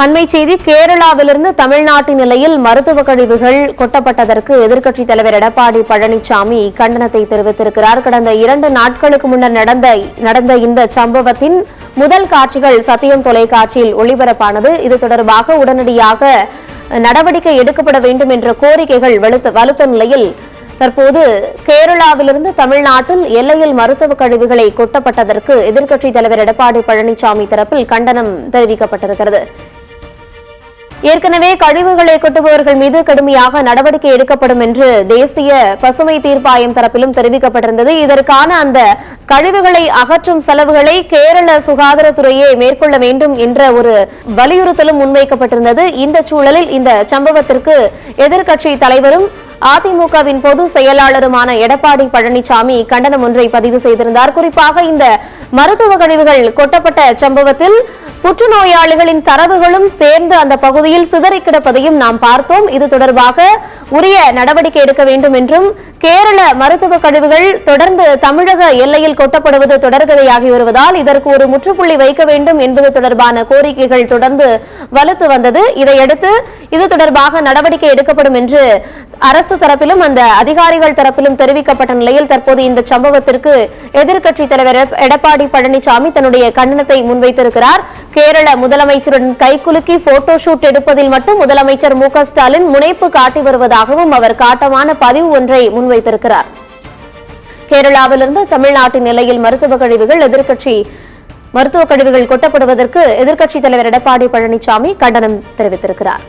அண்மை செய்தி கேரளாவிலிருந்து தமிழ்நாட்டின் நிலையில் மருத்துவ கழிவுகள் கொட்டப்பட்டதற்கு எதிர்க்கட்சித் தலைவர் எடப்பாடி பழனிசாமி கண்டனத்தை தெரிவித்திருக்கிறார். கடந்த 2 நாட்களுக்கு முன்னர் நடந்த இந்த சம்பவத்தின் முதல் காட்சிகள் சத்தியம் தொலைக்காட்சியில் ஒளிபரப்பானது. இது தொடர்பாக உடனடியாக நடவடிக்கை எடுக்கப்பட வேண்டும் என்ற கோரிக்கைகள் வலுத்த நிலையில் தற்போது கேரளாவிலிருந்து தமிழ்நாட்டில் எல்லையில் மருத்துவ கழிவுகளை கொட்டப்பட்டதற்கு எதிர்க்கட்சித் தலைவர் எடப்பாடி பழனிசாமி தரப்பில் கண்டனம் தெரிவிக்கப்பட்டிருக்கிறது. ஏற்கனவே கழிவுகளை கொட்டுபவர்கள் மீது கடுமையாக நடவடிக்கை எடுக்கப்படும் என்று தேசிய பசுமை தீர்ப்பாயம் தரப்பிலும் தெரிவிக்கப்பட்டிருந்தது. இதற்கான அந்த கழிவுகளை அகற்றும் செலவுகளை கேரள சுகாதாரத்துறையே மேற்கொள்ள வேண்டும் என்ற ஒரு வலியுறுத்தலும் முன்வைக்கப்பட்டிருந்தது. இந்த சூழலில் இந்த சம்பவத்திற்கு எதிர்க்கட்சி தலைவரும் அதிமுகவின் பொதுச் செயலாளருமான எடப்பாடி பழனிசாமி கண்டனம் ஒன்றை பதிவு செய்திருந்தார். குறிப்பாக இந்த மருத்துவ கழிவுகள் கொட்டப்பட்ட சம்பவத்தில் புற்றுநோயாளிகளின் தரவுகளும் சேர்ந்து அந்த பகுதியில் சிதறி கிடப்பதையும் நாம் பார்த்தோம். இது தொடர்பாக உரிய நடவடிக்கை எடுக்க வேண்டும் என்றும் கேரள மருத்துவ கழிவுகள் தொடர்ந்து தமிழக எல்லையில் கொட்டப்படுவது தொடர்கதையாகி வருவதால் இதற்கு ஒரு முற்றுப்புள்ளி வைக்க வேண்டும் என்பது தொடர்பான கோரிக்கைகள் தொடர்ந்து வலுத்து வந்தது. இதையடுத்து இது தொடர்பாக நடவடிக்கை எடுக்கப்படும் என்று அரசு தரப்பிலும் அந்த அதிகாரிகள் தரப்பிலும் தெரிவிக்கப்பட்ட நிலையில் தற்போது இந்த சம்பவத்திற்கு எதிர்க்கட்சித் தலைவர் எடப்பாடி பழனிசாமி தன்னுடைய கண்டனத்தை முன்வைத்திருக்கிறார். கேரள முதலமைச்சருடன் கைகுலுக்கி போட்டோ ஷூட் எடுப்பதில் மட்டும் முதலமைச்சர் மு.க. ஸ்டாலின் முனைப்பு காட்டி வருவதாகவும் அவர் காட்டமான பதிவு ஒன்றை முன்வைத்திருக்கிறார். கேரளாவிலிருந்து தமிழ்நாட்டின் எல்லையில் மருத்துவ கழிவுகள் கொட்டப்படுவதற்கு எதிர்க்கட்சித் தலைவர் எடப்பாடி பழனிசாமி கண்டனம் தெரிவித்திருக்கிறார்.